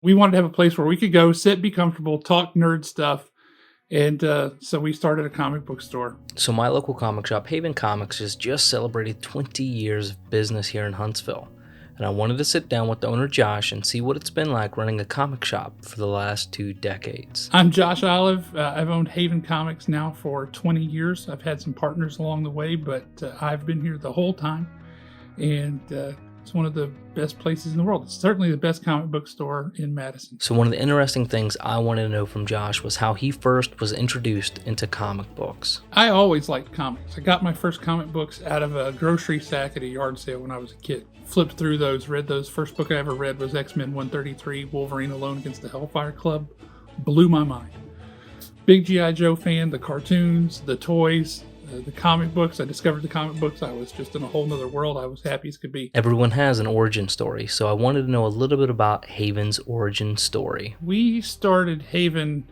We wanted to have a place where we could go, sit, be comfortable, talk nerd stuff. And so we started a comic book store. So my local comic shop, Haven Comics, has just celebrated 20 years of business here in Huntsville. And I wanted to sit down with the owner, Josh, and see what it's been like running a comic shop for the last 2 decades. I'm Josh Olive. I've owned Haven Comics now for 20 years. I've had some partners along the way, but I've been here the whole time. And it's one of the best places in the world. It's certainly the best comic book store in Madison. So one of the interesting things I wanted to know from Josh was how he first was introduced into comic books. I always liked comics. I got my first comic books out of a grocery sack at a yard sale when I was a kid. Flipped through those, read those. First book I ever read was X-Men 133, Wolverine Alone Against the Hellfire Club. Blew my mind. Big G.I. Joe fan, the cartoons, the toys, the comic books. I discovered the comic books. I was just in a whole nother world. I was happy as could be. Everyone has an origin story, so I wanted to know a little bit about Haven's origin story. We started Haven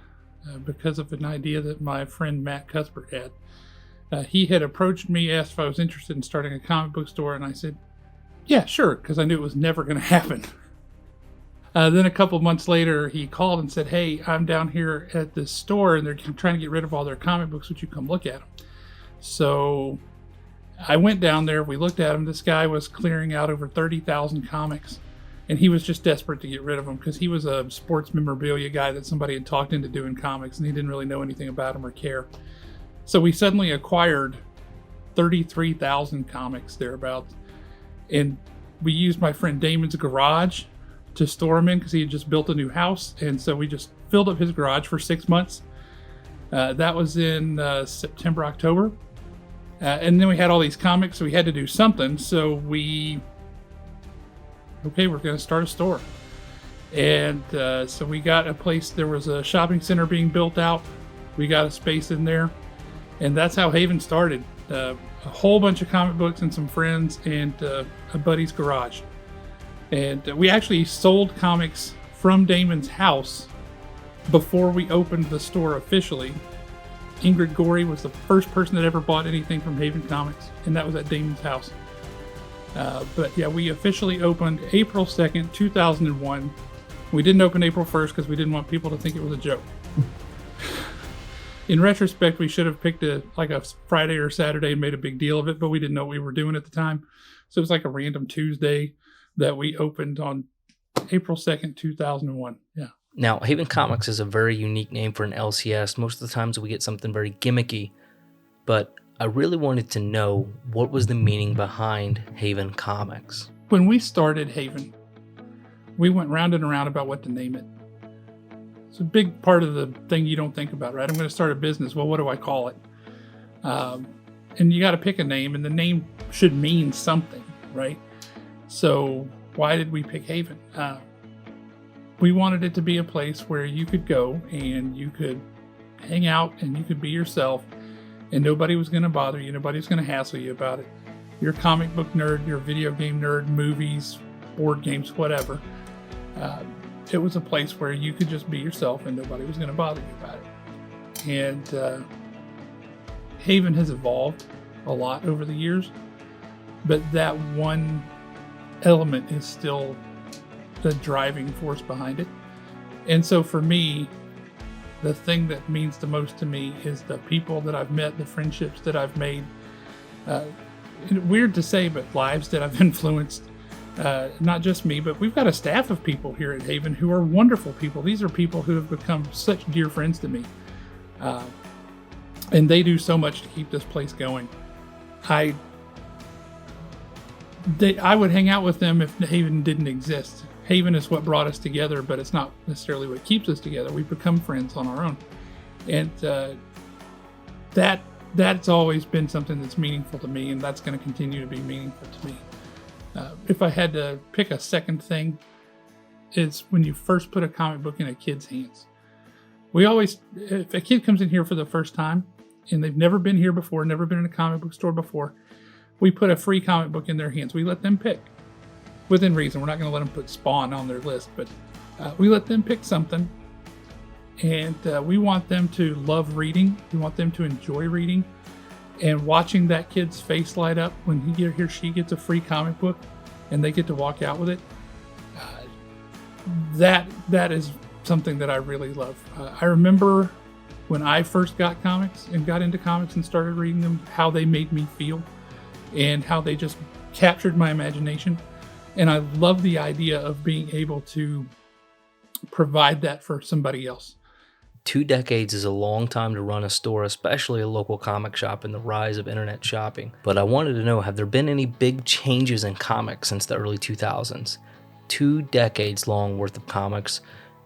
because of an idea that my friend Matt Cuthbert had. He had approached me, asked if I was interested in starting a comic book store, and I said, yeah, sure, because I knew it was never going to happen. Then a couple months later, he called and said, hey, I'm down here at this store, and they're trying to get rid of all their comic books. Would you come look at them? So I went down there. We looked at them. This guy was clearing out over 30,000 comics, and he was just desperate to get rid of them because he was a sports memorabilia guy that somebody had talked into doing comics, and he didn't really know anything about them or care. So we suddenly acquired 33,000 comics thereabouts. And we used my friend Damon's garage to store them in because he had just built a new house. And so we just filled up his garage for 6 months. That was in September, October. And then we had all these comics, so we had to do something. So we're going to start a store. And so we got a place. There was a shopping center being built out. We got a space in there. And that's how Haven started. A whole bunch of comic books and some friends and a buddy's garage. And we actually sold comics from Damon's house before we opened the store officially. Ingrid Gorey was the first person that ever bought anything from Haven Comics, and that was at Damon's house. But yeah, we officially opened April 2nd, 2001. We didn't open April 1st because we didn't want people to think it was a joke. In retrospect, we should have picked a Friday or Saturday and made a big deal of it, but we didn't know what we were doing at the time. So it was like a random Tuesday that we opened on April 2nd, 2001. Yeah. Now, Haven Comics is a very unique name for an LCS. Most of the times we get something very gimmicky, but I really wanted to know what was the meaning behind Haven Comics. When we started Haven, we went round and around about what to name it. It's a big part of the thing you don't think about, right? I'm going to start a business. Well, what do I call it? And you got to pick a name, and the name should mean something, right? So why did we pick Haven? We wanted it to be a place where you could go and you could hang out and you could be yourself, and nobody was going to bother you. Nobody was going to hassle you about it. You're a comic book nerd, you're a video game nerd, movies, board games, whatever. It was a place where you could just be yourself and nobody was going to bother you about it. And Haven has evolved a lot over the years, but that one element is still the driving force behind it. And so for me, the thing that means the most to me is the people that I've met, the friendships that I've made. Weird to say, but lives that I've influenced. Not just me, but we've got a staff of people here at Haven who are wonderful people. These are people who have become such dear friends to me. And they do so much to keep this place going. I would hang out with them if Haven didn't exist. Haven is what brought us together, but it's not necessarily what keeps us together. We've become friends on our own. And that's always been something that's meaningful to me, and that's going to continue to be meaningful to me. If I had to pick a second thing, it's when you first put a comic book in a kid's hands. If a kid comes in here for the first time, and they've never been here before, never been in a comic book store before, we put a free comic book in their hands. We let them pick, within reason. We're not going to let them put Spawn on their list, but we let them pick something, and we want them to love reading. We want them to enjoy reading. And watching that kid's face light up when he or she gets a free comic book and they get to walk out with it, that is something that I really love. I remember when I first got comics and got into comics and started reading them, how they made me feel and how they just captured my imagination. And I love the idea of being able to provide that for somebody else. 2 decades is a long time to run a store, especially a local comic shop in the rise of internet shopping. But I wanted to know, have there been any big changes in comics since the early 2000s? 2 decades long worth of comics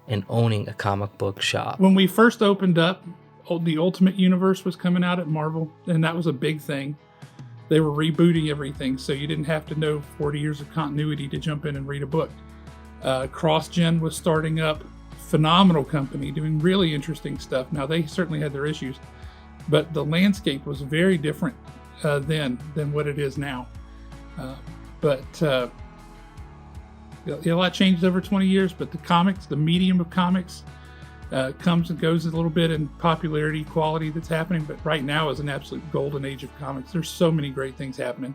and owning a comic book shop. When we first opened up, the Ultimate Universe was coming out at Marvel, and that was a big thing. They were rebooting everything, so you didn't have to know 40 years of continuity to jump in and read a book. CrossGen was starting up. Phenomenal company doing really interesting stuff. Now, they certainly had their issues, but the landscape was very different then than what it is now. A lot changed over 20 years, but the medium of comics comes and goes a little bit in popularity, quality that's happening, but right now is an absolute golden age of comics. There's so many great things happening,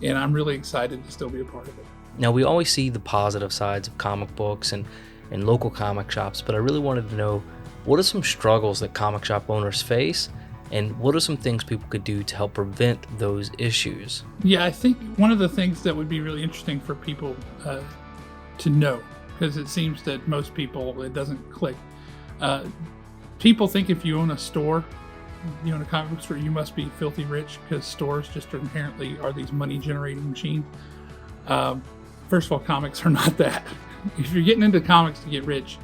and I'm really excited to still be a part of it. Now, we always see the positive sides of comic books and local comic shops, but I really wanted to know, what are some struggles that comic shop owners face, and what are some things people could do to help prevent those issues? Yeah, I think one of the things that would be really interesting for people to know, because it seems that most people, it doesn't click. People think if you own a store, you own a comic book store, you must be filthy rich, because stores just inherently are these money generating machines. First of all, comics are not that. If you're getting into comics to get rich,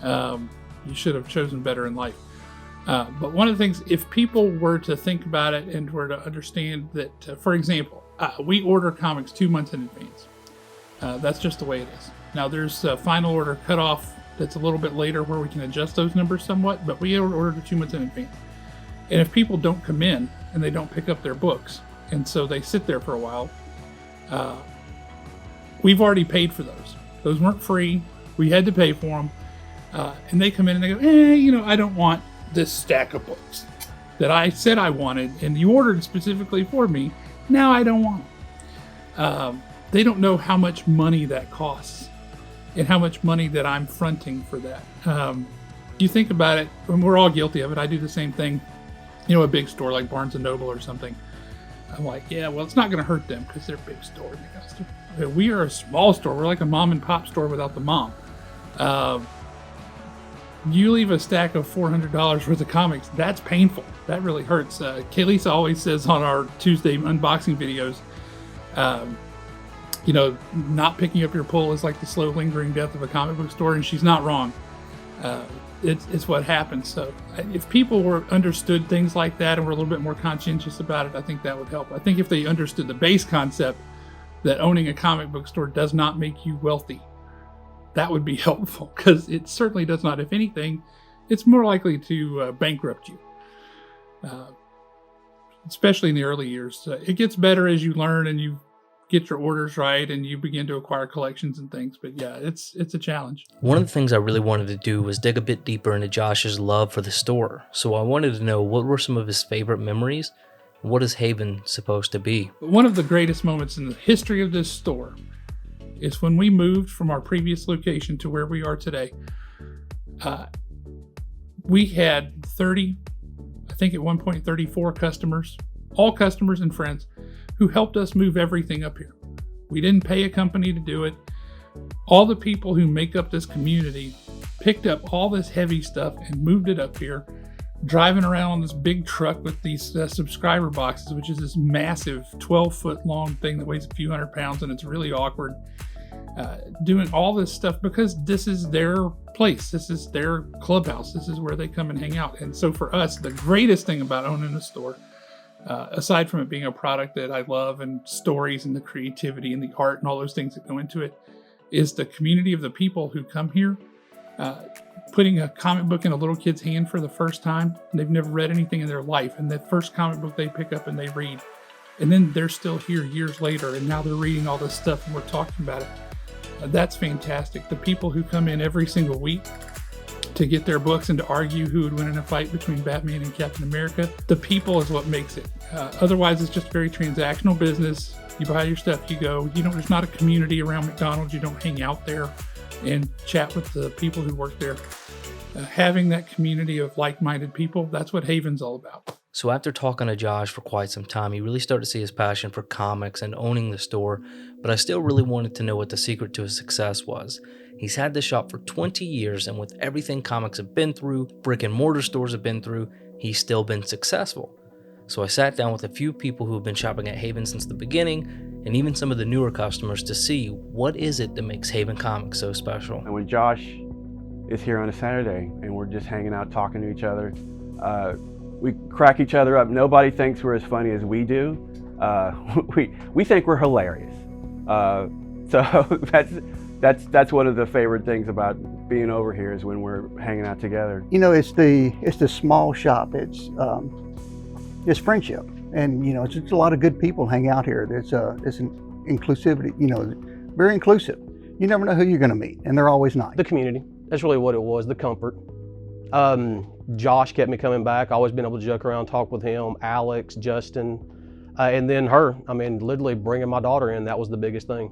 you should have chosen better in life. But one of the things, if people were to think about it and were to understand that, for example, we order comics 2 months in advance. That's just the way it is. Now, there's a final order cutoff that's a little bit later where we can adjust those numbers somewhat, but we order 2 months in advance. And if people don't come in and they don't pick up their books, and so they sit there for a while, we've already paid for those. Those weren't free. We had to pay for them. And they come in and they go, I don't want this stack of books that I said I wanted, and you ordered specifically for me. Now I don't want them. They don't know how much money that costs and how much money that I'm fronting for that. You think about it, and we're all guilty of it. I do the same thing. A big store like Barnes & Noble or something. I'm like, yeah, well, it's not going to hurt them because they're a big store. We are a small store. We're like a mom and pop store without the mom. You leave a stack of $400 worth of comics, that's painful. That really hurts. Kayleesa always says on our Tuesday unboxing videos, not picking up your pull is like the slow lingering death of a comic book store, and she's not wrong. It's what happens. So if people understood things like that and were a little bit more conscientious about it, I think that would help. I think if they understood the base concept that owning a comic book store does not make you wealthy, that would be helpful, because it certainly does not. If anything, it's more likely to bankrupt you, especially in the early years. It gets better as you learn and you get your orders right and you begin to acquire collections and things. But yeah, it's a challenge. One of the things I really wanted to do was dig a bit deeper into Josh's love for the store. So I wanted to know, what were some of his favorite memories? What is Haven supposed to be? One of the greatest moments in the history of this store is when we moved from our previous location to where we are today. We had 30, I think at one point 34 customers, all customers and friends, who helped us move everything up here. We didn't pay a company to do it. All the people who make up this community picked up all this heavy stuff and moved it up here, driving around on this big truck with these subscriber boxes, which is this massive 12-foot long thing that weighs a few hundred pounds, and it's really awkward. Doing all this stuff because this is their place. This is their clubhouse. This is where they come and hang out. And so for us, the greatest thing about owning a store, aside from it being a product that I love and stories and the creativity and the art and all those things that go into it, is the community of the people who come here. Putting a comic book in a little kid's hand for the first time. They've never read anything in their life, and the first comic book they pick up and they read. And then they're still here years later, and now they're reading all this stuff and we're talking about it. That's fantastic. The people who come in every single week to get their books and to argue who would win in a fight between Batman and Captain America, the people is what makes it. Otherwise, it's just very transactional business. You buy your stuff, you go. There's not a community around McDonald's. You don't hang out there. and chat with the people who work there. Having that community of like-minded people, that's what Haven's all about. So after talking to Josh for quite some time, he really started to see his passion for comics and owning the store, but I still really wanted to know what the secret to his success was. He's had this shop for 20 years, and with everything comics have been through, brick and mortar stores have been through, he's still been successful. So I sat down with a few people who have been shopping at Haven since the beginning, and even some of the newer customers to see what is it that makes Haven Comics so special. And when Josh is here on a Saturday and we're just hanging out talking to each other, we crack each other up. Nobody thinks we're as funny as we do. We think we're hilarious. So that's one of the favorite things about being over here is when we're hanging out together. You know, it's the small shop. It's friendship, and you know, it's just a lot of good people hang out here. It's an inclusivity. You know, very inclusive. You never know who you're going to meet, and they're always nice. The community. That's really what it was. The comfort. Josh kept me coming back. I always been able to joke around, talk with him. Alex, Justin, and then her. I mean, literally bringing my daughter in. That was the biggest thing.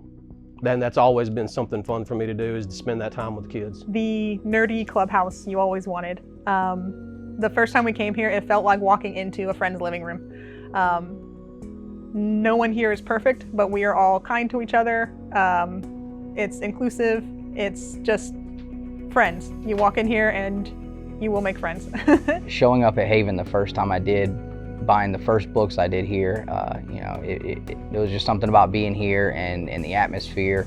Then that's always been something fun for me to do, is to spend that time with the kids. The nerdy clubhouse you always wanted. The first time we came here, it felt like walking into a friend's living room. No one here is perfect, but we are all kind to each other. It's inclusive. It's just friends. You walk in here and you will make friends. Showing up at Haven the first time I did, buying the first books I did here, you know, it was just something about being here and the atmosphere.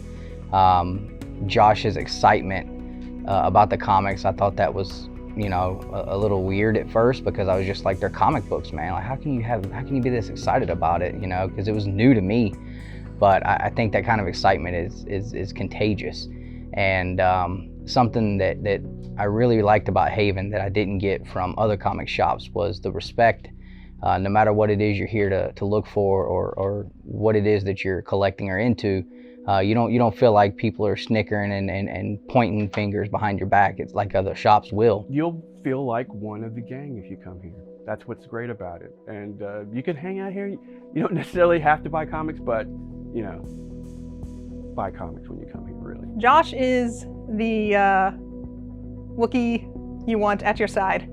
Josh's excitement about the comics, I thought that was, you know, a little weird at first, because I was just like, they're comic books, man. Like, how can you be this excited about it? You know, because it was new to me. But I think that kind of excitement is contagious, and something that I really liked about Haven that I didn't get from other comic shops was the respect. No matter what it is you're here to look for, or what it is that you're collecting or into, you don't feel like people are snickering and pointing fingers behind your back. It's like other shops will. You'll feel like one of the gang if you come here. That's what's great about it. And you can hang out here. You don't necessarily have to buy comics, but you know, buy comics when you come here, really. Josh is the Wookiee you want at your side.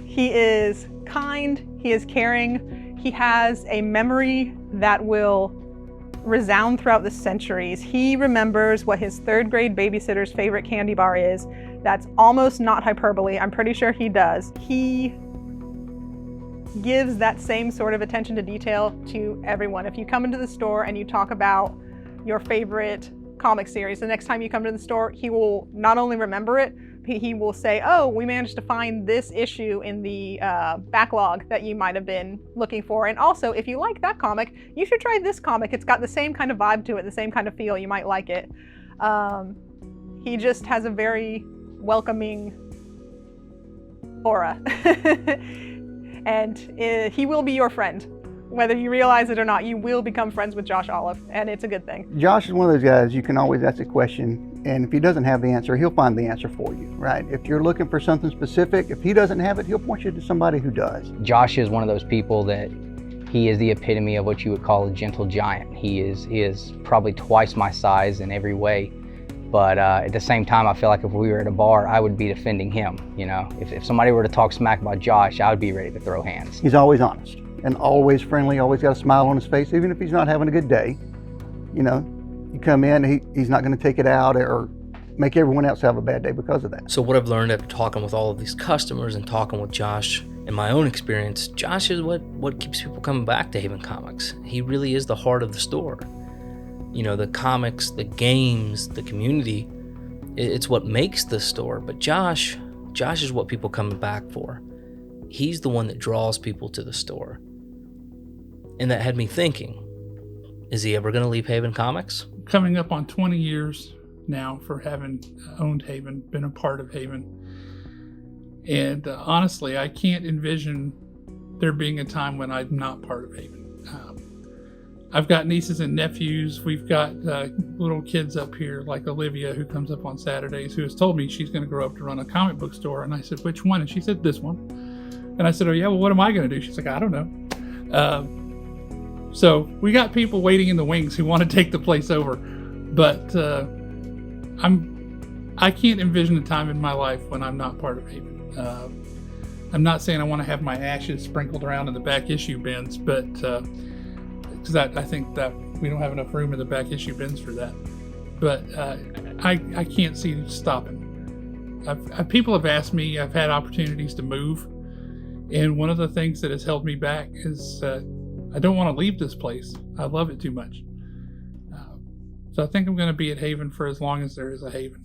He is kind, he is caring, he has a memory that will resound throughout the centuries. He remembers what his third grade babysitter's favorite candy bar is. That's almost not hyperbole. I'm pretty sure he does. He gives that same sort of attention to detail to everyone. If you come into the store and you talk about your favorite comic series, the next time you come to the store, he will not only remember it, he will say, oh, we managed to find this issue in the backlog that you might have been looking for. And also, if you like that comic, you should try this comic. It's got the same kind of vibe to it, the same kind of feel. You might like it. He just has a very welcoming aura. And he will be your friend. Whether you realize it or not, you will become friends with Josh Olive, and it's a good thing. Josh is one of those guys you can always ask a question, and if he doesn't have the answer, he'll find the answer for you, right? If you're looking for something specific, if he doesn't have it, he'll point you to somebody who does. Josh is one of those people that he is the epitome of what you would call a gentle giant. He is probably twice my size in every way, but at the same time, I feel like if we were at a bar, I would be defending him. You know, if somebody were to talk smack about Josh, I would be ready to throw hands. He's always honest and always friendly, always got a smile on his face, even if he's not having a good day. You know, you come in, he's not going to take it out or make everyone else have a bad day because of that. So what I've learned after talking with all of these customers and talking with Josh, in my own experience, Josh is what keeps people coming back to Haven Comics. He really is the heart of the store. You know, the comics, the games, the community, it's what makes the store. But Josh is what people coming back for. He's the one that draws people to the store. And that had me thinking, is he ever going to leave Haven Comics? Coming up on 20 years now for having owned Haven, been a part of Haven. And honestly, I can't envision there being a time when I'm not part of Haven. I've got nieces and nephews. We've got little kids up here like Olivia, who comes up on Saturdays, who has told me she's going to grow up to run a comic book store. And I said, which one? And she said, this one. And I said, oh yeah, well, what am I going to do? She's like, I don't know. So we got people waiting in the wings who want to take the place over. But I'm I can't envision a time in my life when I'm not part of Haven. I'm not saying I want to have my ashes sprinkled around in the back issue bins, but because I think that we don't have enough room in the back issue bins for that. But I can't see stopping. People have asked me, I've had opportunities to move, and one of the things that has held me back is I don't want to leave this place. I love it too much. So I think I'm going to be at Haven for as long as there is a Haven.